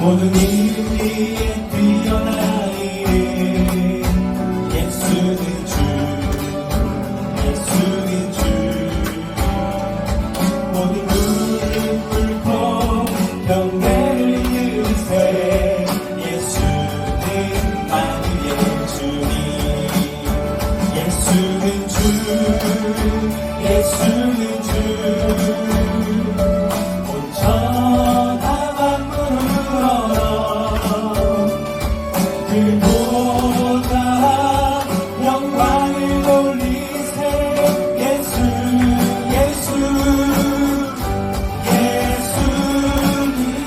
모든 일 위에 뛰어나이네. 예수는 주, 예수는 주. 모든 무릎 꿇고 경배를 드리세. 예수는 만유의 주님. 예수는 주, 예수는 주. 온 천하 만물을 그보다 영광을 돌리세. 예수, 예수,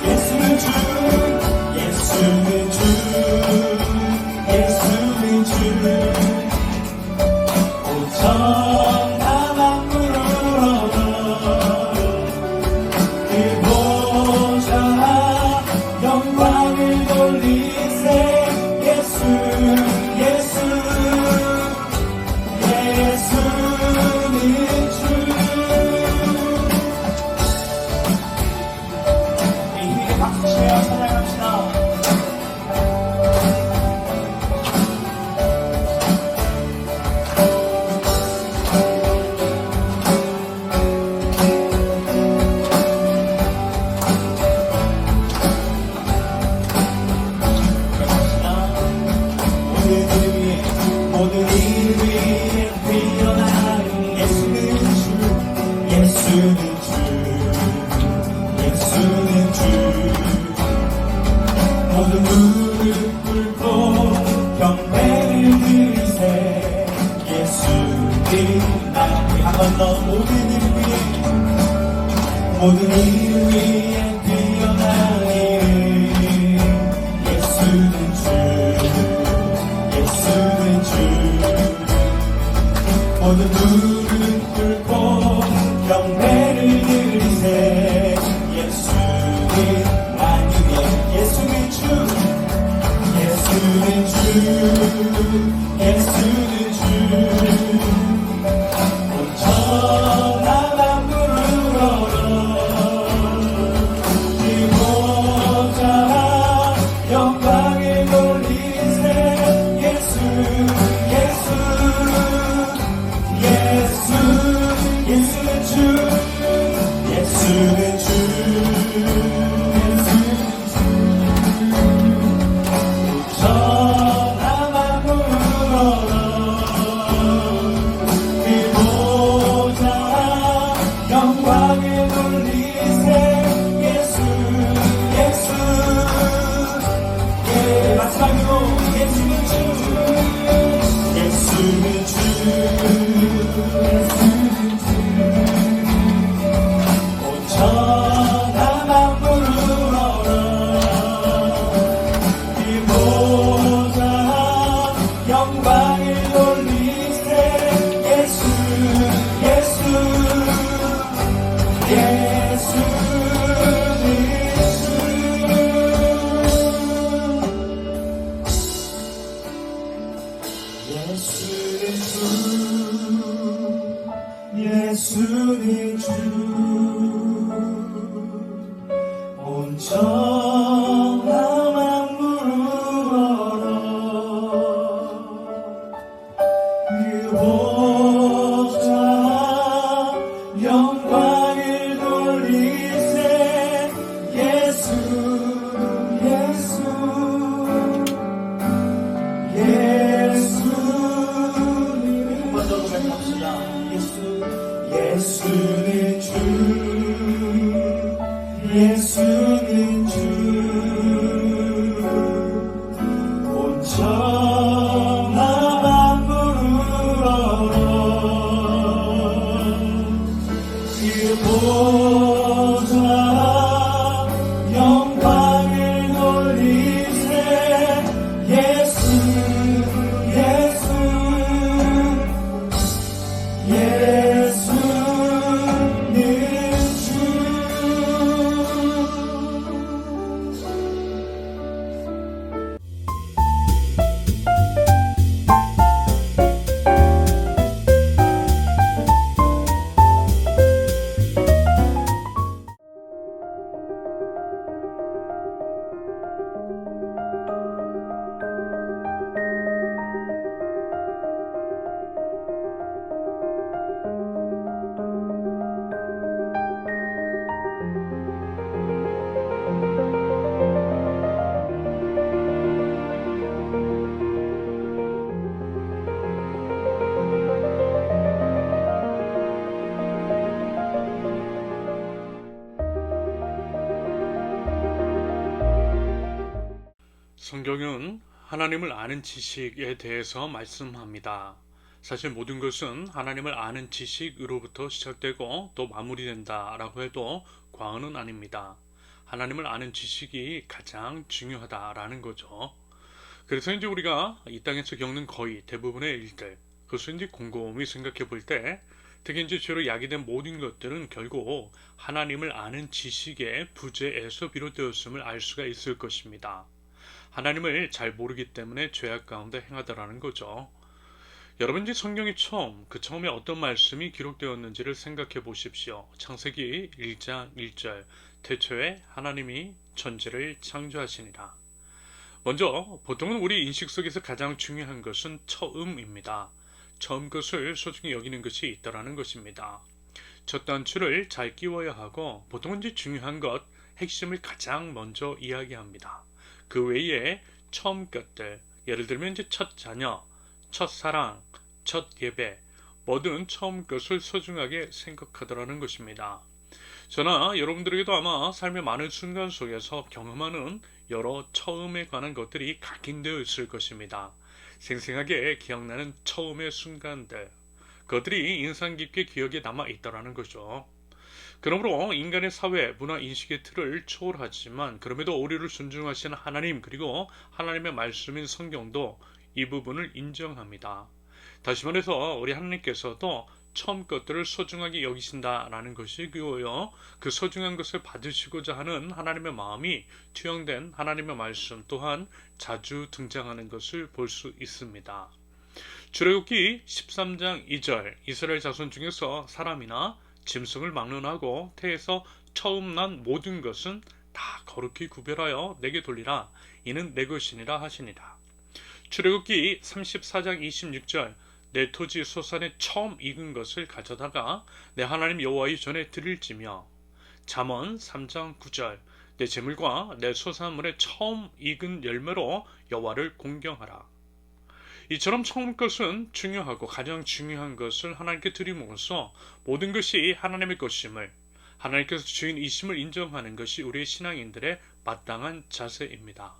예수는 주, 예수는 주, 예수는 주. 온 천하 만물을 그보다 영광을 돌리세. 예수, 예수, 예수는 주. 이 힘에 박수 치며 찬양합시다. 모든 일 위에 뛰어나는 예수는 주, 예수는 주, 예수는 주. 모든 무릎 꿇고 경배를 드리세. 예수님 나를 한 번 더. 모든 일 위에, 모든 일 위에 뛰어나는 예수는 주, 예수는 주. 모든 무릎 꿇고 경배를 드리세. 예수는 만유의 예수는 주, 예수는 주, 예수는 주. 온 천하 만물을 그보다 영광을 돌리세. 예수, 예수, 예수, 예수는 주, 예수는 주, 예수는 주. 천하 만물을 그보다 영광을 돌리세. 예수, 예수, 마지막으로 예수는 주, 예수는 주, 예수는 주. 온 천하 만물을 그보다 영광을 돌리세. 예수, 예수, 예수는 주, 온 천하 만물을 그보다 영광을 돌리세. 예수, 예수, 예수님. 먼저 고백합시다. 예수, 예수는 주, 예수는 주. 온 천하 만물을 성경은 하나님을 아는 지식에 대해서 말씀합니다. 사실 모든 것은 하나님을 아는 지식으로부터 시작되고 또 마무리된다라고 해도 과언은 아닙니다. 하나님을 아는 지식이 가장 중요하다라는 거죠. 그래서 이제 우리가 이 땅에서 겪는 거의 대부분의 일들, 그것을 이제 곰곰이 생각해 볼 때, 특히 이제 죄로 야기된 모든 것들은 결국 하나님을 아는 지식의 부재에서 비롯되었음을 알 수가 있을 것입니다. 하나님을 잘 모르기 때문에 죄악 가운데 행하더라는 거죠. 여러분, 이제 성경이 처음에 어떤 말씀이 기록되었는지를 생각해 보십시오. 창세기 1장 1절, 태초에 하나님이 천지를 창조하시니라. 먼저 보통은 우리 인식 속에서 가장 중요한 것은 처음입니다. 처음 것을 소중히 여기는 것이 있다라는 것입니다. 첫 단추를 잘 끼워야 하고, 보통은 이제 중요한 것, 핵심을 가장 먼저 이야기합니다. 그 외에 처음 것들, 예를 들면 이제 첫 자녀, 첫 사랑, 첫 예배, 뭐든 처음 것을 소중하게 생각하더라는 것입니다. 저나 여러분들에게도 아마 삶의 많은 순간 속에서 경험하는 여러 처음에 관한 것들이 각인되어 있을 것입니다. 생생하게 기억나는 처음의 순간들, 그것들이 인상 깊게 기억에 남아 있다라는 거죠. 그러므로 인간의 사회, 문화, 인식의 틀을 초월하지만 그럼에도 우리를 존중하시는 하나님, 그리고 하나님의 말씀인 성경도 이 부분을 인정합니다. 다시 말해서 우리 하나님께서도 처음 것들을 소중하게 여기신다라는 것이고요. 그 소중한 것을 받으시고자 하는 하나님의 마음이 투영된 하나님의 말씀 또한 자주 등장하는 것을 볼 수 있습니다. 출애굽기 13장 2절, 이스라엘 자손 중에서 사람이나 짐승을 막론하고 태에서 처음 난 모든 것은 다 거룩히 구별하여 내게 돌리라. 이는 내 것이니라 하시니라. 출애굽기 34장 26절, 내 토지 소산에 처음 익은 것을 가져다가 내 하나님 여호와의 전에 드릴지며. 잠언 3장 9절, 내 재물과 내 소산물에 처음 익은 열매로 여호와를 공경하라. 이처럼 처음 것은 중요하고 가장 중요한 것을 하나님께 드림으로써 모든 것이 하나님의 것임을, 하나님께서 주인이심을 인정하는 것이 우리의 신앙인들의 마땅한 자세입니다.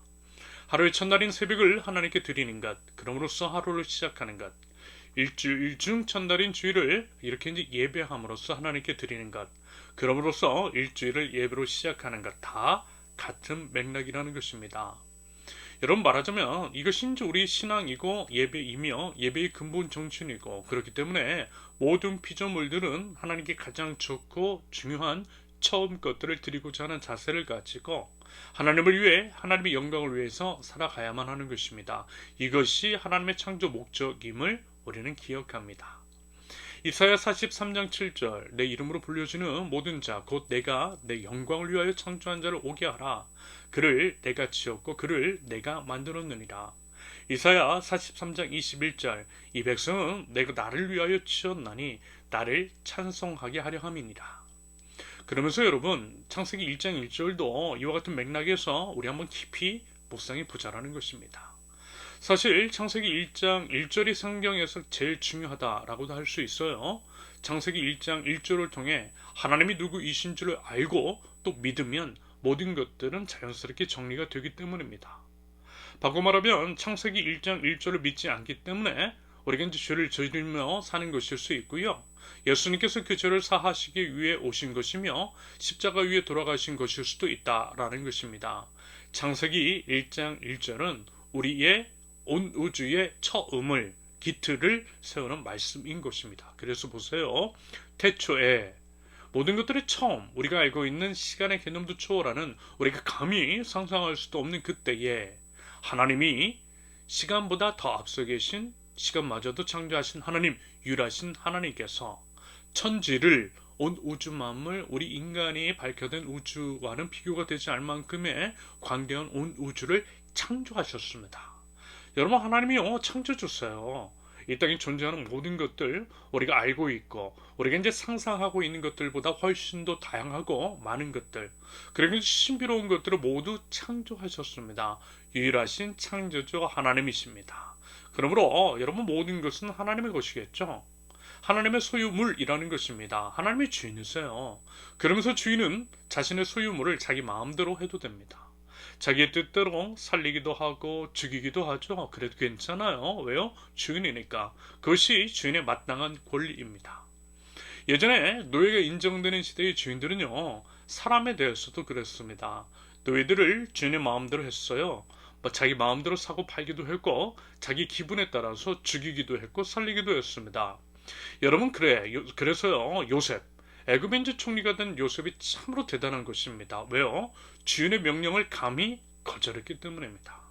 하루의 첫날인 새벽을 하나님께 드리는 것, 그럼으로써 하루를 시작하는 것, 일주일 중 첫날인 주일을 이렇게 이제 예배함으로써 하나님께 드리는 것, 그럼으로써 일주일을 예배로 시작하는 것, 다 같은 맥락이라는 것입니다. 여러분, 말하자면 이것이 이제 우리 신앙이고 예배이며 예배의 근본 정신이고, 그렇기 때문에 모든 피조물들은 하나님께 가장 좋고 중요한 처음 것들을 드리고자 하는 자세를 가지고 하나님을 위해, 하나님의 영광을 위해서 살아가야만 하는 것입니다. 이것이 하나님의 창조 목적임을 우리는 기억합니다. 이사야 43장 7절, 내 이름으로 불려지는 모든 자 곧 내가 내 영광을 위하여 창조한 자를 오게 하라. 그를 내가 지었고 그를 내가 만들었느니라. 이사야 43장 21절, 이 백성은 내가 나를 위하여 지었나니 나를 찬송하게 하려 함이니라. 그러면서 여러분, 창세기 1장 1절도 이와 같은 맥락에서 우리 한번 깊이 묵상해 보자라는 것입니다. 사실 창세기 1장 1절이 성경에서 제일 중요하다라고도 할 수 있어요. 창세기 1장 1절을 통해 하나님이 누구이신 줄을 알고 또 믿으면 모든 것들은 자연스럽게 정리가 되기 때문입니다. 바꿔 말하면 창세기 1장 1절을 믿지 않기 때문에 우리가 이제 죄를 저지르며 사는 것일 수 있고요. 예수님께서 그 죄를 사하시기 위해 오신 것이며 십자가 위에 돌아가신 것일 수도 있다라는 것입니다. 창세기 1장 1절은 우리의 온 우주의 처음을, 기틀을 세우는 말씀인 것입니다. 그래서 보세요. 태초에 모든 것들의 처음, 우리가 알고 있는 시간의 개념도 초월하는, 우리가 감히 상상할 수도 없는 그때에 하나님이 시간보다 더 앞서 계신, 시간마저도 창조하신 하나님, 유일하신 하나님께서 천지를, 온 우주 만물, 우리 인간이 밝혀낸 우주와는 비교가 되지 않을 만큼의 광대한 온 우주를 창조하셨습니다. 여러분, 하나님이요 창조주세요. 이 땅에 존재하는 모든 것들, 우리가 알고 있고 우리가 이제 상상하고 있는 것들보다 훨씬 더 다양하고 많은 것들, 그리고 신비로운 것들을 모두 창조하셨습니다. 유일하신 창조주 하나님이십니다. 그러므로 여러분, 모든 것은 하나님의 것이겠죠. 하나님의 소유물이라는 것입니다. 하나님의 주인이세요. 그러면서 주인은 자신의 소유물을 자기 마음대로 해도 됩니다. 자기의 뜻대로 살리기도 하고 죽이기도 하죠. 그래도 괜찮아요. 왜요? 주인이니까. 그것이 주인의 마땅한 권리입니다. 예전에 노예가 인정되는 시대의 주인들은요, 사람에 대해서도 그랬습니다. 노예들을 주인의 마음대로 했어요. 자기 마음대로 사고 팔기도 했고, 자기 기분에 따라서 죽이기도 했고, 살리기도 했습니다. 여러분, 그래서요, 요셉, 애굽의 이제 총리가 된 요셉이 참으로 대단한 것입니다. 왜요? 주인의 명령을 감히 거절했기 때문입니다.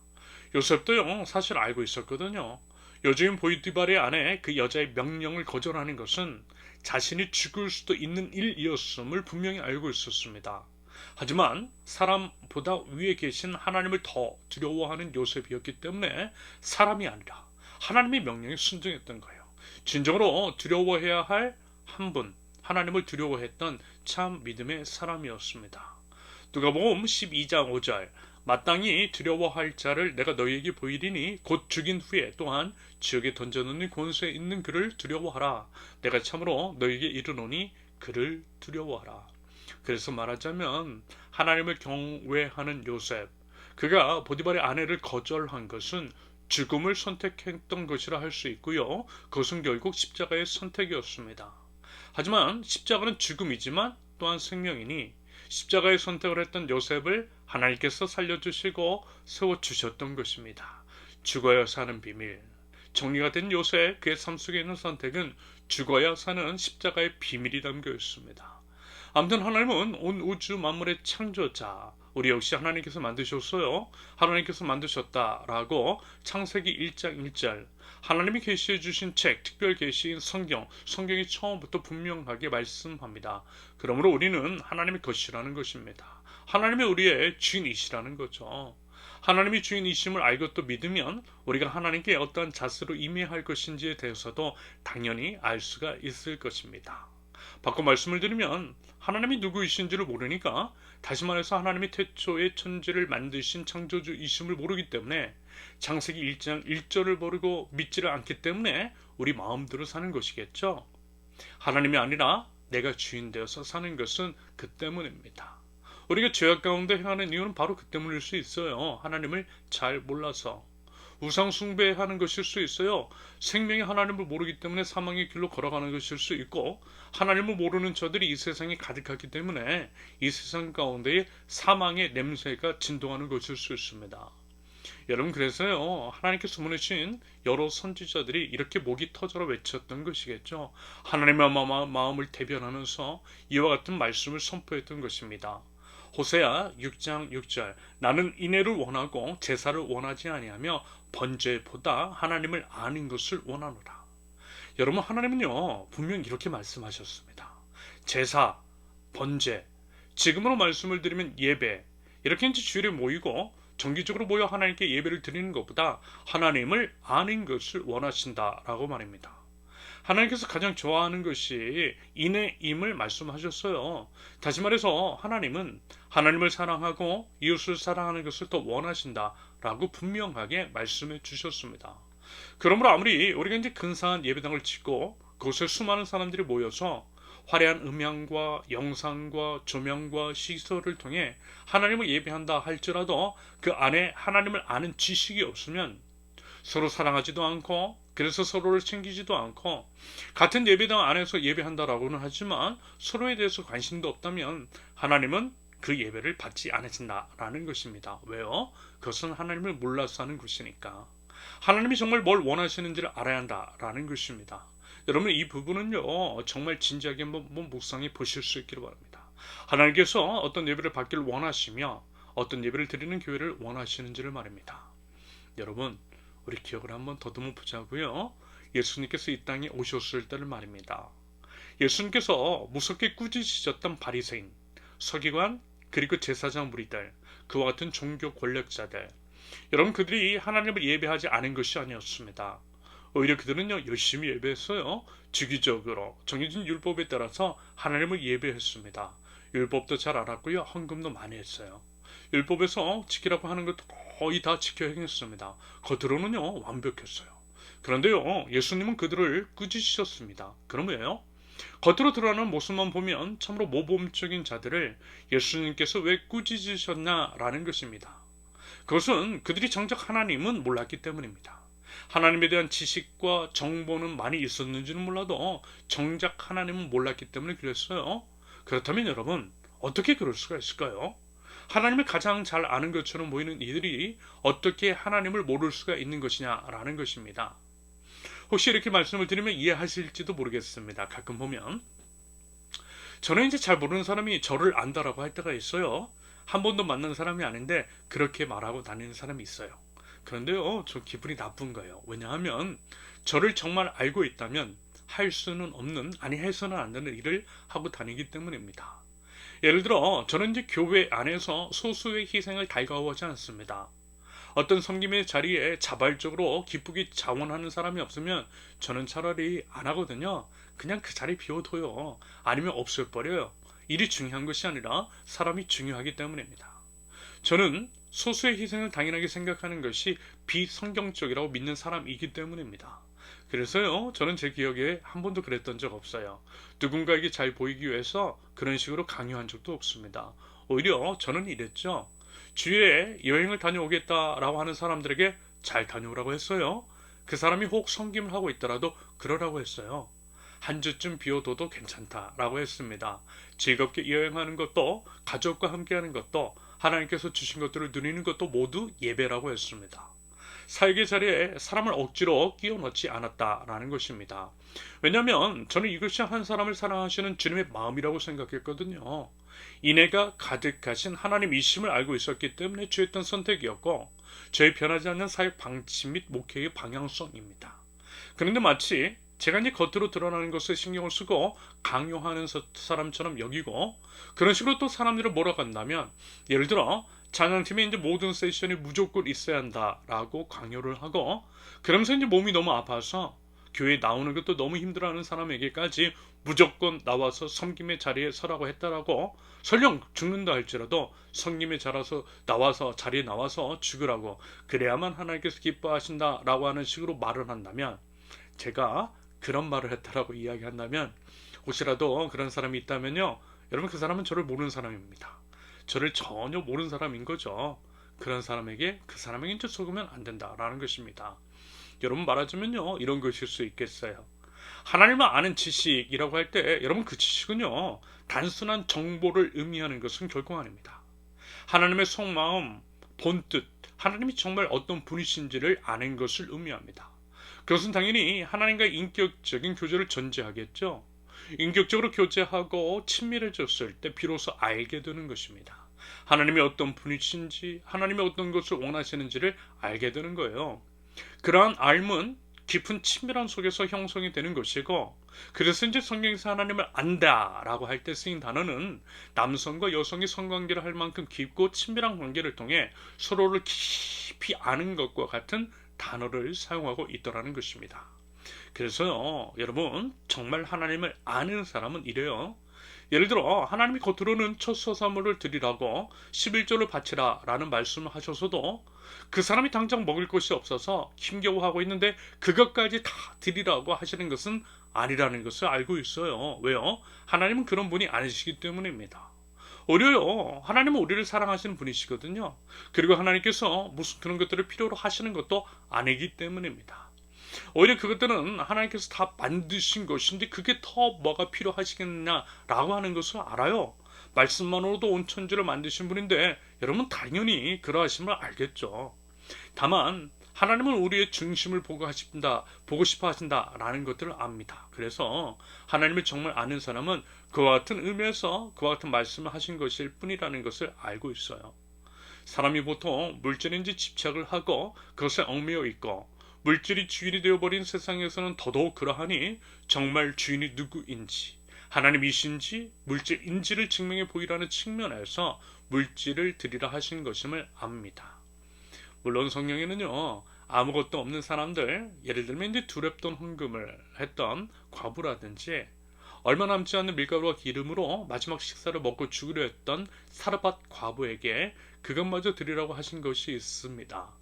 요셉도요, 사실 알고 있었거든요. 여주인 보이디발의 아내 그 여자의 명령을 거절하는 것은 자신이 죽을 수도 있는 일이었음을 분명히 알고 있었습니다. 하지만 사람보다 위에 계신 하나님을 더 두려워하는 요셉이었기 때문에 사람이 아니라 하나님의 명령에 순종했던 거예요. 진정으로 두려워해야 할 한 분, 하나님을 두려워했던 참 믿음의 사람이었습니다. 누가복음 12장 5절, 마땅히 두려워할 자를 내가 너희에게 보이리니 곧 죽인 후에 또한 지옥에 던져놓는 권세에 있는 그를 두려워하라. 내가 참으로 너희에게 이르노니 그를 두려워하라. 그래서 말하자면 하나님을 경외하는 요셉, 그가 보디발의 아내를 거절한 것은 죽음을 선택했던 것이라 할 수 있고요. 그것은 결국 십자가의 선택이었습니다. 하지만 십자가는 죽음이지만 또한 생명이니 십자가의 선택을 했던 요셉을 하나님께서 살려주시고 세워주셨던 것입니다. 죽어야 사는 비밀. 정리가 된 요셉, 그의 삶 속에 있는 선택은 죽어야 사는 십자가의 비밀이 담겨 있습니다. 아무튼 하나님은 온 우주 만물의 창조자, 우리 역시 하나님께서 만드셨어요. 하나님께서 만드셨다라고 창세기 1장 1절, 하나님이 계시해 주신 책, 특별 계시인 성경이 처음부터 분명하게 말씀합니다. 그러므로 우리는 하나님의 것이라는 것입니다. 하나님이 우리의 주인이시라는 거죠. 하나님이 주인이심을 알고 또 믿으면 우리가 하나님께 어떠한 자세로 임해할 것인지에 대해서도 당연히 알 수가 있을 것입니다. 바꿔 말씀을 드리면 하나님이 누구이신지를 모르니까, 다시 말해서 하나님이 태초에 천지를 만드신 창조주이심을 모르기 때문에 창세기 1장 1절을 모르고 믿지를 않기 때문에 우리 마음대로 사는 것이겠죠. 하나님이 아니라 내가 주인 되어서 사는 것은 그 때문입니다. 우리가 죄악 가운데 행하는 이유는 바로 그 때문일 수 있어요. 하나님을 잘 몰라서. 우상 숭배하는 것일 수 있어요. 생명이 하나님을 모르기 때문에 사망의 길로 걸어가는 것일 수 있고, 하나님을 모르는 저들이 이 세상에 가득하기 때문에 이 세상 가운데에 사망의 냄새가 진동하는 것일 수 있습니다. 여러분, 그래서요, 하나님께서 보내신 여러 선지자들이 이렇게 목이 터져라 외쳤던 것이겠죠. 하나님의 마음을 대변하면서 이와 같은 말씀을 선포했던 것입니다. 호세아 6장 6절, 나는 인애를 원하고 제사를 원하지 아니하며 번제보다 하나님을 아는 것을 원하노라. 여러분, 하나님은요, 분명 이렇게 말씀하셨습니다. 제사, 번제, 지금으로 말씀을 드리면 예배, 이렇게 이제 주일에 모이고 정기적으로 모여 하나님께 예배를 드리는 것보다 하나님을 아는 것을 원하신다라고 말입니다. 하나님께서 가장 좋아하는 것이 인애임을 말씀하셨어요. 다시 말해서 하나님은 하나님을 사랑하고 이웃을 사랑하는 것을 더 원하신다라고 분명하게 말씀해 주셨습니다. 그러므로 아무리 우리가 이제 근사한 예배당을 짓고 그곳에 수많은 사람들이 모여서 화려한 음향과 영상과 조명과 시설을 통해 하나님을 예배한다 할지라도 그 안에 하나님을 아는 지식이 없으면 서로 사랑하지도 않고, 그래서 서로를 챙기지도 않고, 같은 예배당 안에서 예배한다라고는 하지만 서로에 대해서 관심도 없다면 하나님은 그 예배를 받지 않으신다라는 것입니다. 왜요? 그것은 하나님을 몰라서 하는 것이니까. 하나님이 정말 뭘 원하시는지를 알아야 한다라는 것입니다. 여러분, 이 부분은요, 정말 진지하게 한번 묵상해 보실 수 있기를 바랍니다. 하나님께서 어떤 예배를 받기를 원하시며 어떤 예배를 드리는 교회를 원하시는지를 말입니다. 여러분, 우리 기억을 한번 더듬어 보자고요. 예수님께서 이 땅에 오셨을 때를 말입니다. 예수님께서 무섭게 꾸짖으셨던 바리새인, 서기관, 그리고 제사장 무리들, 그와 같은 종교 권력자들, 여러분, 그들이 하나님을 예배하지 않은 것이 아니었습니다. 오히려 그들은요, 열심히 예배했어요. 주기적으로 정해진 율법에 따라서 하나님을 예배했습니다. 율법도 잘 알았고요, 헌금도 많이 했어요. 율법에서 지키라고 하는 것도 거의 다 지켜 행했습니다. 겉으로는요, 완벽했어요. 그런데요, 예수님은 그들을 꾸짖으셨습니다. 그럼 왜요? 겉으로 드러나는 모습만 보면 참으로 모범적인 자들을 예수님께서 왜 꾸짖으셨나라는 것입니다. 그것은 그들이 정작 하나님은 몰랐기 때문입니다. 하나님에 대한 지식과 정보는 많이 있었는지는 몰라도 정작 하나님은 몰랐기 때문에 그랬어요. 그렇다면 여러분, 어떻게 그럴 수가 있을까요? 하나님을 가장 잘 아는 것처럼 보이는 이들이 어떻게 하나님을 모를 수가 있는 것이냐라는 것입니다. 혹시 이렇게 말씀을 드리면 이해하실지도 모르겠습니다. 가끔 보면 저는 이제 잘 모르는 사람이 저를 안다라고 할 때가 있어요. 한 번도 만난 사람이 아닌데 그렇게 말하고 다니는 사람이 있어요. 그런데요, 저 기분이 나쁜 거예요. 왜냐하면 저를 정말 알고 있다면 할 수는 없는, 아니 해서는 안 되는 일을 하고 다니기 때문입니다. 예를 들어 저는 이제 교회 안에서 소수의 희생을 달가워하지 않습니다. 어떤 섬김의 자리에 자발적으로 기쁘게 자원하는 사람이 없으면 저는 차라리 안 하거든요. 그냥 그 자리 비워둬요. 아니면 없애버려요. 일이 중요한 것이 아니라 사람이 중요하기 때문입니다. 저는 소수의 희생을 당연하게 생각하는 것이 비성경적이라고 믿는 사람이기 때문입니다. 그래서요, 저는 제 기억에 한 번도 그랬던 적 없어요. 누군가에게 잘 보이기 위해서 그런 식으로 강요한 적도 없습니다. 오히려 저는 이랬죠. 주위에 여행을 다녀오겠다라고 하는 사람들에게 잘 다녀오라고 했어요. 그 사람이 혹 섬김을 하고 있더라도 그러라고 했어요. 한 주쯤 비워둬도 괜찮다라고 했습니다. 즐겁게 여행하는 것도, 가족과 함께하는 것도, 하나님께서 주신 것들을 누리는 것도 모두 예배라고 했습니다. 사역의 자리에 사람을 억지로 끼워 넣지 않았다라는 것입니다. 왜냐하면 저는 이것이 한 사람을 사랑하시는 주님의 마음이라고 생각했거든요. 인애가 가득하신 하나님이심을 알고 있었기 때문에 취했던 선택이었고, 저의 변하지 않는 사역 방침 및 목회의 방향성입니다. 그런데 마치 제가 이제 겉으로 드러나는 것에 신경을 쓰고 강요하는 사람처럼 여기고, 그런 식으로 또 사람들을 몰아간다면, 예를 들어 찬양팀에 이제 모든 세션이 무조건 있어야 한다라고 강요를 하고, 그러면서 이제 몸이 너무 아파서 교회에 나오는 것도 너무 힘들어하는 사람에게까지 무조건 나와서 섬김의 자리에 서라고 했다라고, 설령 죽는다 할지라도 섬김의 자리에 나와서 죽으라고, 그래야만 하나님께서 기뻐하신다라고 하는 식으로 말을 한다면, 제가 그런 말을 했다라고 이야기한다면, 혹시라도 그런 사람이 있다면요, 여러분, 그 사람은 저를 모르는 사람입니다. 저를 전혀 모르는 사람인 거죠. 그런 사람에게 그 사람에게 이제 속으면 안 된다라는 것입니다. 여러분, 말하자면요, 이런 것일 수 있겠어요. 하나님을 아는 지식이라고 할 때 여러분, 그 지식은요, 단순한 정보를 의미하는 것은 결코 아닙니다. 하나님의 속마음, 본뜻, 하나님이 정말 어떤 분이신지를 아는 것을 의미합니다. 그것은 당연히 하나님과 인격적인 교제를 전제하겠죠. 인격적으로 교제하고 친밀해졌을 때 비로소 알게 되는 것입니다. 하나님이 어떤 분이신지, 하나님이 어떤 것을 원하시는지를 알게 되는 거예요. 그러한 알문, 깊은 친밀함 속에서 형성이 되는 것이고, 그래서 이제 성경에서 하나님을 안다라고 할 때 쓰인 단어는 남성과 여성이 성관계를 할 만큼 깊고 친밀한 관계를 통해 서로를 깊이 아는 것과 같은 단어를 사용하고 있더라는 것입니다. 그래서요, 여러분, 정말 하나님을 아는 사람은 이래요. 예를 들어 하나님이 겉으로는 첫 소사물을 드리라고 11조를 바치라 라는 말씀을 하셔서도 그 사람이 당장 먹을 것이 없어서 힘겨워하고 있는데 그것까지 다 드리라고 하시는 것은 아니라는 것을 알고 있어요. 왜요? 하나님은 그런 분이 아니시기 때문입니다. 오히려 하나님은 우리를 사랑하시는 분이시거든요. 그리고 하나님께서 무슨 그런 것들을 필요로 하시는 것도 아니기 때문입니다. 오히려 그것들은 하나님께서 다 만드신 것인데 그게 더 뭐가 필요하시겠냐라고 하는 것을 알아요. 말씀만으로도 온 천지를 만드신 분인데 여러분, 당연히 그러하심을 알겠죠. 다만 하나님은 우리의 중심을 보고 싶어 하신다라는 것들을 압니다. 그래서 하나님을 정말 아는 사람은 그와 같은 의미에서 그와 같은 말씀을 하신 것일 뿐이라는 것을 알고 있어요. 사람이 보통 물질인지 집착을 하고 그것에 얽매여 있고, 물질이 주인이 되어버린 세상에서는 더더욱 그러하니 정말 주인이 누구인지, 하나님이신지 물질인지를 증명해 보이라는 측면에서 물질을 드리라 하신 것임을 압니다. 물론 성경에는요, 아무것도 없는 사람들, 예를 들면 이제 두렵던 헌금을 했던 과부라든지, 얼마 남지 않는 밀가루와 기름으로 마지막 식사를 먹고 죽으려 했던 사르밧 과부에게 그것마저 드리라고 하신 것이 있습니다.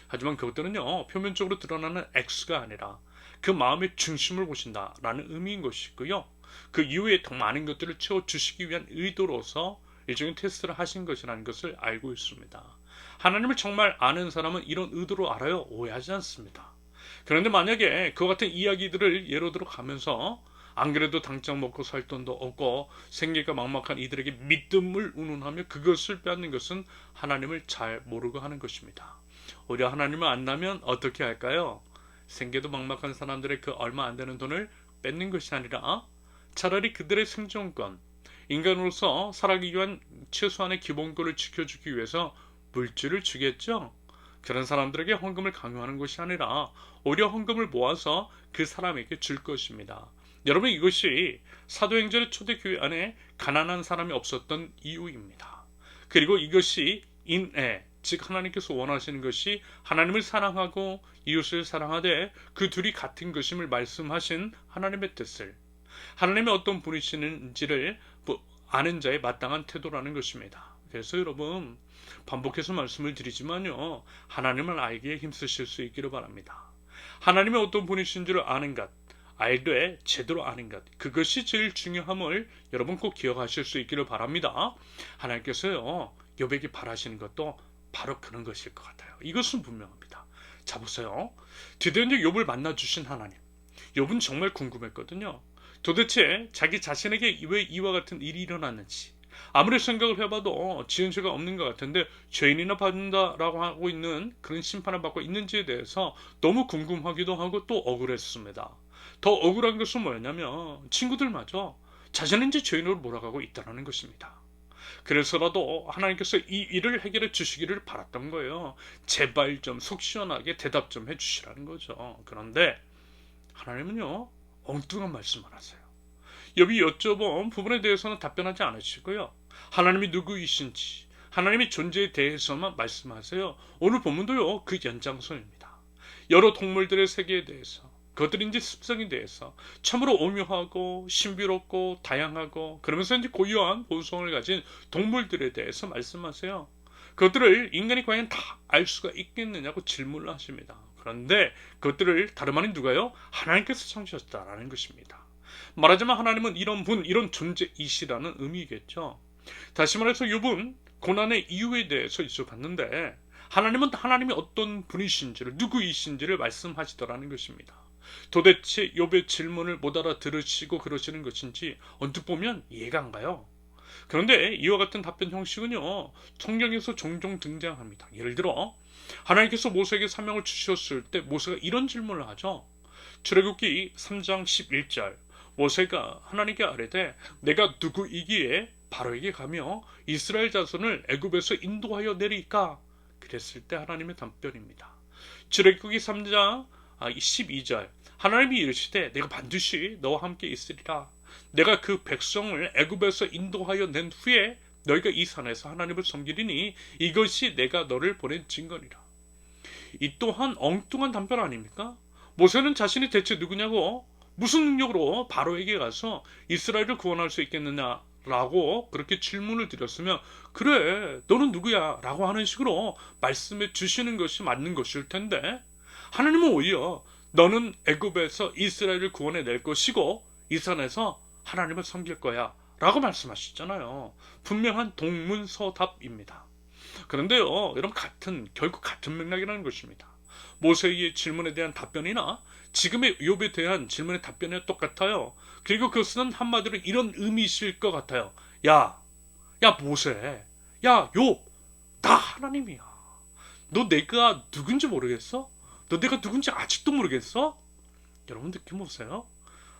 하지만 그것들은요, 표면적으로 드러나는 액수가 아니라 그 마음의 중심을 보신다라는 의미인 것이고요. 그 이후에 더 많은 것들을 채워주시기 위한 의도로서 일종의 테스트를 하신 것이라는 것을 알고 있습니다. 하나님을 정말 아는 사람은 이런 의도로 알아요. 오해하지 않습니다. 그런데 만약에 그와 같은 이야기들을 예로 들어 가면서 안 그래도 당장 먹고 살 돈도 없고 생계가 막막한 이들에게 믿음을 운운하며 그것을 빼앗는 것은 하나님을 잘 모르고 하는 것입니다. 오히려 하나님을 안다면 어떻게 할까요? 생계도 막막한 사람들의 그 얼마 안 되는 돈을 뺏는 것이 아니라 차라리 그들의 생존권, 인간으로서 살아가기 위한 최소한의 기본권을 지켜주기 위해서 물질을 주겠죠. 그런 사람들에게 헌금을 강요하는 것이 아니라 오히려 헌금을 모아서 그 사람에게 줄 것입니다. 여러분, 이것이 사도행전의 초대교회 안에 가난한 사람이 없었던 이유입니다. 그리고 이것이 인애, 즉 하나님께서 원하시는 것이 하나님을 사랑하고 이웃을 사랑하되 그 둘이 같은 것임을 말씀하신 하나님의 뜻을, 하나님의 어떤 분이시는지를 아는 자의 마땅한 태도라는 것입니다. 그래서 여러분, 반복해서 말씀을 드리지만요, 하나님을 알기에 힘쓰실 수 있기를 바랍니다. 하나님의 어떤 분이신 줄 아는 것, 알되 제대로 아는 것, 그것이 제일 중요함을 여러분 꼭 기억하실 수 있기를 바랍니다. 하나님께서요, 욥에게 바라시는 것도 바로 그런 것일 것 같아요. 이것은 분명합니다. 자, 보세요. 드디어 이제 욥을 만나주신 하나님. 욥은 정말 궁금했거든요. 도대체 자기 자신에게 왜 이와 같은 일이 일어났는지. 아무리 생각을 해봐도 지은 죄가 없는 것 같은데 죄인이나 받는다라고 하고 있는 그런 심판을 받고 있는지에 대해서 너무 궁금하기도 하고 또 억울했습니다. 더 억울한 것은 뭐였냐면 친구들마저 자신은 이제 죄인으로 몰아가고 있다는 것입니다. 그래서라도 하나님께서 이 일을 해결해 주시기를 바랐던 거예요. 제발 좀 속 시원하게 대답 좀 해주시라는 거죠. 그런데 하나님은요, 엉뚱한 말씀을 하세요. 욥이 여쭤본 부분에 대해서는 답변하지 않으시고요, 하나님이 누구이신지 하나님의 존재에 대해서만 말씀하세요. 오늘 본문도요, 그 연장선입니다. 여러 동물들의 세계에 대해서, 그것들이 이제 습성에 대해서 참으로 오묘하고 신비롭고 다양하고 그러면서 이제 고유한 본성을 가진 동물들에 대해서 말씀하세요. 그것들을 인간이 과연 다 알 수가 있겠느냐고 질문을 하십니다. 그런데 그것들을 다름 아닌 누가요? 하나님께서 창조하셨다라는 것입니다. 말하자면 하나님은 이런 분, 이런 존재이시라는 의미겠죠. 다시 말해서 욥은 고난의 이유에 대해서 여쭤봤는데 하나님은 하나님이 어떤 분이신지를, 누구이신지를 말씀하시더라는 것입니다. 도대체 욥의 질문을 못 알아들으시고 그러시는 것인지 언뜻 보면 이해가 안 가요. 그런데 이와 같은 답변 형식은요, 성경에서 종종 등장합니다. 예를 들어 하나님께서 모세에게 사명을 주셨을 때 모세가 이런 질문을 하죠. 출애굽기 3장 11절, 모세가 하나님께 아뢰되 내가 누구이기에 바로에게 가며 이스라엘 자손을 애굽에서 인도하여 내리까? 그랬을 때 하나님의 답변입니다. 출애굽기 3장 12절, 하나님이 이르시되 내가 반드시 너와 함께 있으리라. 내가 그 백성을 애굽에서 인도하여 낸 후에 너희가 이 산에서 하나님을 섬기리니 이것이 내가 너를 보낸 증거니라. 이 또한 엉뚱한 답변 아닙니까? 모세는 자신이 대체 누구냐고, 무슨 능력으로 바로에게 가서 이스라엘을 구원할 수 있겠느냐라고 그렇게 질문을 드렸으면 그래 너는 누구야? 라고 하는 식으로 말씀해 주시는 것이 맞는 것일 텐데 하나님은 오히려 너는 애굽에서 이스라엘을 구원해 낼 것이고 이 산에서 하나님을 섬길 거야 라고 말씀하셨잖아요. 분명한 동문서답입니다. 그런데요, 여러분, 결국 같은 맥락이라는 것입니다. 모세의 질문에 대한 답변이나 지금의 욥에 대한 질문의 답변이 똑같아요. 그리고 그것은 한마디로 이런 의미이실 것 같아요. 야 모세, 야 욥, 나 하나님이야. 너 내가 누군지 모르겠어? 너 내가 누군지 아직도 모르겠어? 여러분 느낌 오세요?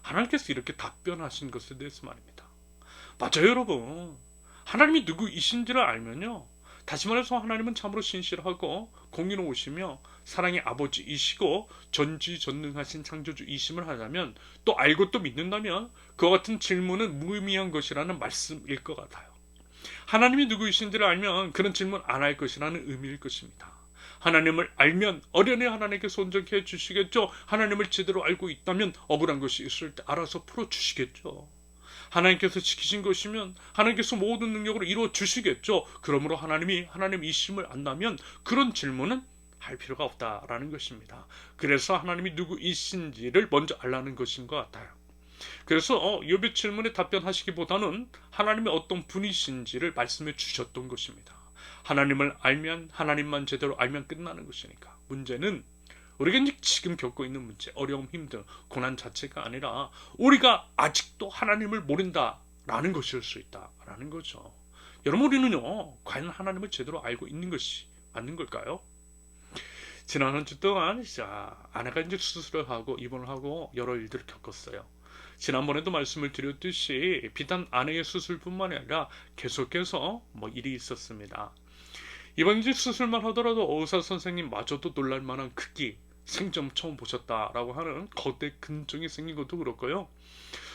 하나님께서 이렇게 답변하신 것에 대해서 말입니다. 맞아요, 여러분. 하나님이 누구이신지를 알면요, 다시 말해서 하나님은 참으로 신실하고 공의로우시며 사랑의 아버지이시고 전지전능하신 창조주이심을 하자면, 또 알고 또 믿는다면 그와 같은 질문은 무의미한 것이라는 말씀일 것 같아요. 하나님이 누구이신지를 알면 그런 질문 안 할 것이라는 의미일 것입니다. 하나님을 알면 어련히 하나님께서 온전케 해주시겠죠. 하나님을 제대로 알고 있다면 억울한 것이 있을 때 알아서 풀어주시겠죠. 하나님께서 지키신 것이면 하나님께서 모든 능력으로 이루어 주시겠죠. 그러므로 하나님이 하나님이심을 안다면 그런 질문은 할 필요가 없다라는 것입니다. 그래서 하나님이 누구이신지를 먼저 알라는 것인 것 같아요. 그래서 욥의 질문에 답변하시기보다는 하나님의 어떤 분이신지를 말씀해 주셨던 것입니다. 하나님을 알면, 하나님만 제대로 알면 끝나는 것이니까. 문제는 우리가 이제 지금 겪고 있는 문제, 어려움, 힘든 고난 자체가 아니라 우리가 아직도 하나님을 모른다라는 것일 수 있다라는 거죠. 여러분, 우리는요 과연 하나님을 제대로 알고 있는 것이 맞는 걸까요? 지난 한 주 동안 아내가 이제 수술을 하고 입원을 하고 여러 일들을 겪었어요. 지난번에도 말씀을 드렸듯이 비단 아내의 수술뿐만 아니라 계속해서 일이 있었습니다. 이번 이제 수술만 하더라도 의사 선생님마저도 놀랄만한 크기, 생전 처음 보셨다라고 하는 거대 근종이 생긴 것도 그렇고요.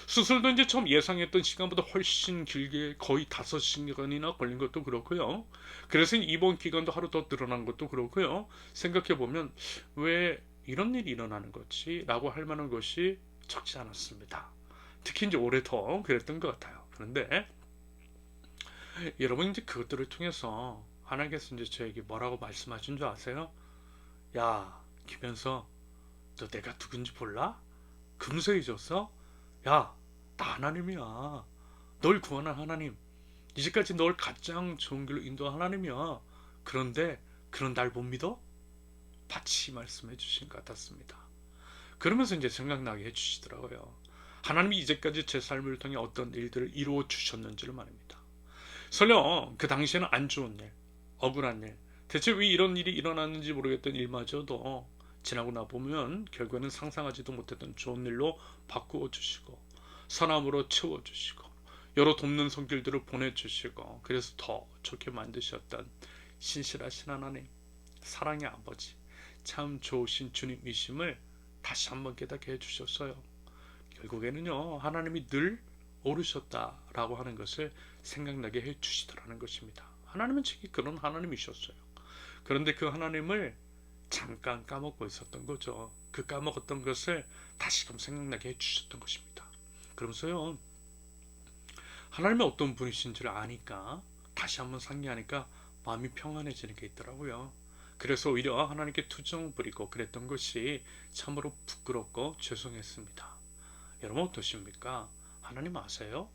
수술도 이제 처음 예상했던 시간보다 훨씬 길게 거의 5시간이나 걸린 것도 그렇고요. 그래서 입원 기간도 하루 더 늘어난 것도 그렇고요. 생각해보면 왜 이런 일이 일어나는 거지? 라고 할 만한 것이 적지 않았습니다. 특히 이제 올해 더 그랬던 것 같아요. 그런데 여러분, 이제 그것들을 통해서 하나님께서 이제 저에게 뭐라고 말씀하신 줄 아세요? 야, 김현서, 너 내가 누군지 몰라? 금세 잊었어? 야, 나 하나님이야. 널 구원한 하나님. 이제까지 널 가장 좋은 길로 인도한 하나님이야. 그런데 그런 날 못 믿어? 같이 말씀해 주신 것 같았습니다. 그러면서 이제 생각나게 해주시더라고요. 하나님이 이제까지 제 삶을 통해 어떤 일들을 이루어 주셨는지를 말입니다. 설령 그 당시에는 안 좋은 일, 억울한 일, 대체 왜 이런 일이 일어났는지 모르겠던 일마저도 지나고 나보면 결국에는 상상하지도 못했던 좋은 일로 바꾸어 주시고 선함으로 채워주시고 여러 돕는 손길들을 보내주시고 그래서 더 좋게 만드셨던 신실하신 하나님, 사랑의 아버지, 참 좋으신 주님이심을 다시 한번 깨닫게 해주셨어요. 결국에는요 하나님이 늘 오르셨다라고 하는 것을 생각나게 해주시더라는 것입니다. 하나님은 지금 그런 하나님이셨어요. 그런데 그 하나님을 잠깐 까먹고 있었던 거죠. 그 까먹었던 것을 다시금 생각나게 해주셨던 것입니다. 그러면서요 하나님의 어떤 분이신지를 아니까 다시 한번 상기하니까 마음이 평안해지는 게 있더라고요. 그래서 오히려 하나님께 투정 부리고 그랬던 것이 참으로 부끄럽고 죄송했습니다. 여러분 어떠십니까? 하나님 아세요?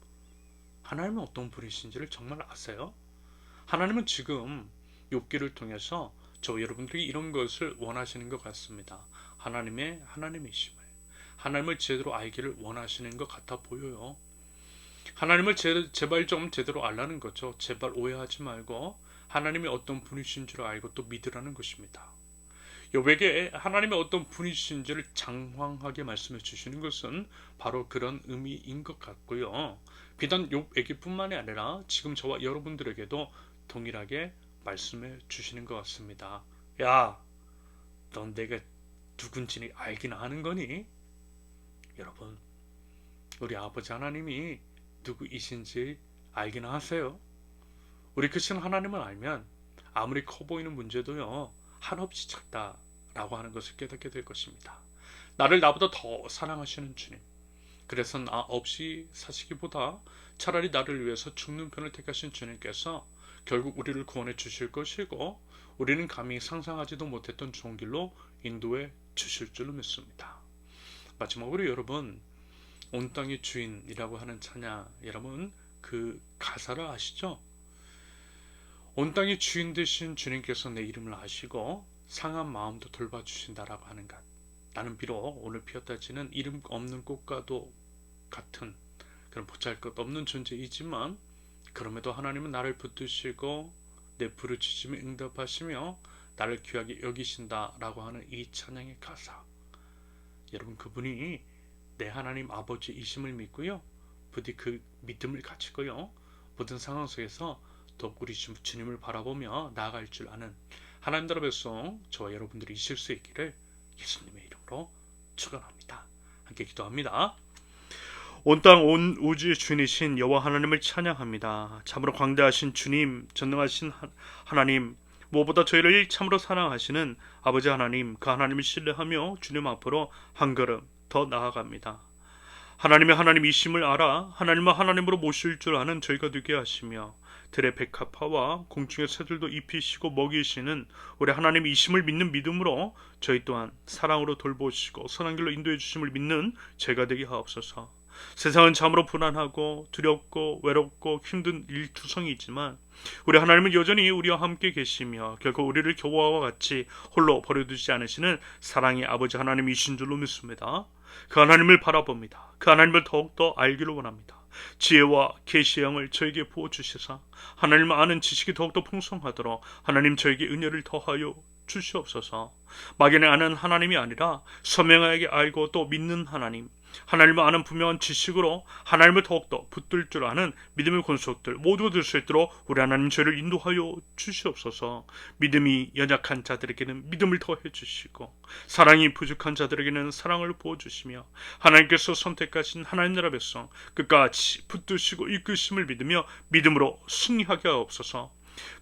하나님은 어떤 분이신지를 정말 아세요? 하나님은 지금 욥기를 통해서 저 여러분들이 이런 것을 원하시는 것 같습니다. 하나님의 하나님이심을, 하나님을 제대로 알기를 원하시는 것 같아 보여요. 하나님을 제발 좀 제대로 알라는 거죠. 제발 오해하지 말고 하나님이 어떤 분이신 줄 알고 또 믿으라는 것입니다. 욥에게 하나님의 어떤 분이신지를 장황하게 말씀해 주시는 것은 바로 그런 의미인 것 같고요. 비단 욥에게 뿐만이 아니라 지금 저와 여러분들에게도 동일하게 말씀해 주시는 것 같습니다. 야, 넌 내가 누군지 알긴 아는 거니? 여러분, 우리 아버지 하나님이 누구이신지 알긴 하세요? 우리 크신 하나님을 알면 아무리 커 보이는 문제도요 한없이 작다라고 하는 것을 깨닫게 될 것입니다. 나를 나보다 더 사랑하시는 주님, 그래서 나 없이 사시기보다 차라리 나를 위해서 죽는 편을 택하신 주님께서 결국 우리를 구원해 주실 것이고 우리는 감히 상상하지도 못했던 좋은 길로 인도해 주실 줄로 믿습니다. 마지막으로 여러분, 온 땅의 주인이라고 하는 찬양, 여러분 그 가사를 아시죠? 온 땅의 주인 되신 주님께서 내 이름을 아시고 상한 마음도 돌봐주신다라고 하는 것. 나는 비록 오늘 피었다지는 이름 없는 꽃과도 같은 그런 보잘것없는 존재이지만 그럼에도 하나님은 나를 붙드시고 내 부르짖음에 응답하시며 나를 귀하게 여기신다라고 하는 이 찬양의 가사. 여러분, 그분이 내 하나님 아버지이심을 믿고요, 부디 그 믿음을 가지고요 모든 상황 속에서 더욱 우리 주님을 바라보며 나아갈 줄 아는 하나님 나라 백성 저와 여러분들이 있을 수 있기를 예수님의 이름으로 축원합니다. 함께 기도합니다. 온 땅 온 우주의 주인이신 여호와 하나님을 찬양합니다. 참으로 광대하신 주님, 전능하신 하나님, 무엇보다 저희를 참으로 사랑하시는 아버지 하나님, 그 하나님을 신뢰하며 주님 앞으로 한 걸음 더 나아갑니다. 하나님의 하나님이심을 알아 하나님을 하나님으로 모실 줄 아는 저희가 되게 하시며 들의 백합화와 공중의 새들도 입히시고 먹이시는 우리 하나님이심을 믿는 믿음으로 저희 또한 사랑으로 돌보시고 선한 길로 인도해 주심을 믿는 제가 되게 하옵소서. 세상은 참으로 불안하고 두렵고 외롭고 힘든 일투성이지만 우리 하나님은 여전히 우리와 함께 계시며 결코 우리를 교화와 같이 홀로 버려두지 않으시는 사랑의 아버지 하나님이신 줄로 믿습니다. 그 하나님을 바라봅니다. 그 하나님을 더욱더 알기를 원합니다. 지혜와 계시의 영을 저에게 부어주시사 하나님을 아는 지식이 더욱더 풍성하도록 하나님 저에게 은혜를 더하여 주시옵소서. 막연히 아는 하나님이 아니라 선명하게 알고 또 믿는 하나님, 하나님을 아는 분명한 지식으로 하나님을 더욱더 붙들 줄 아는 믿음의 권속들 모두가 될 수 있도록 우리 하나님 저를 인도하여 주시옵소서. 믿음이 연약한 자들에게는 믿음을 더해 주시고 사랑이 부족한 자들에게는 사랑을 부어주시며 하나님께서 선택하신 하나님 나라 백성 끝까지 붙드시고 이끄심을 믿으며 믿음으로 승리하게 하옵소서.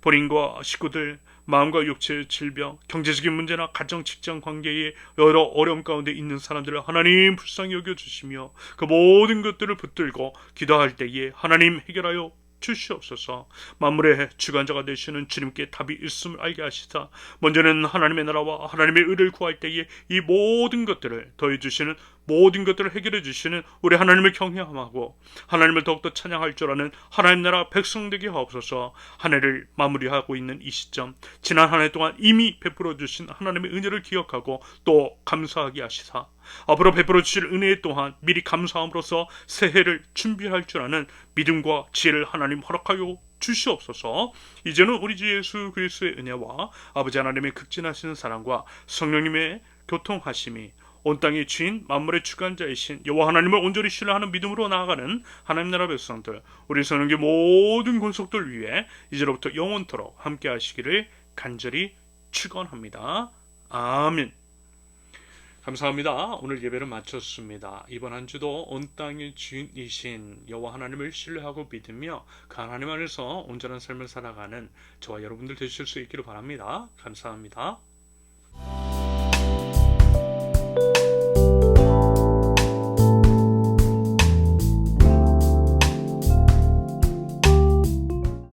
본인과 식구들, 마음과 육체의 질병, 경제적인 문제나 가정, 직장 관계의 여러 어려움 가운데 있는 사람들을 하나님 불쌍히 여겨주시며 그 모든 것들을 붙들고 기도할 때에 하나님 해결하여 주시옵소서. 만물의 주관자가 되시는 주님께 답이 있음을 알게 하시사 먼저는 하나님의 나라와 하나님의 의를 구할 때에 이 모든 것들을 더해주시는 모든 것들을 해결해 주시는 우리 하나님을 경외함하고 하나님을 더욱더 찬양할 줄 아는 하나님 나라 백성 되게 하옵소서. 한 해를 마무리하고 있는 이 시점 지난 한 해 동안 이미 베풀어 주신 하나님의 은혜를 기억하고 또 감사하게 하시사 앞으로 베풀어 주실 은혜 또한 미리 감사함으로써 새해를 준비할 줄 아는 믿음과 지혜를 하나님 허락하여 주시옵소서. 이제는 우리 주 예수 그리스도의 은혜와 아버지 하나님의 극진하시는 사랑과 성령님의 교통하심이 온 땅의 주인 만물의 주관자이신 여호와 하나님을 온전히 신뢰하는 믿음으로 나아가는 하나님 나라 백성들 우리 선영계 모든 권속들 위해 이제로부터 영원토록 함께 하시기를 간절히 축원합니다. 아멘. 감사합니다. 오늘 예배를 마쳤습니다. 이번 한 주도 온 땅의 주인이신 여호와 하나님을 신뢰하고 믿으며 그 하나님 안에서 온전한 삶을 살아가는 저와 여러분들 되실 수 있기를 바랍니다. 감사합니다.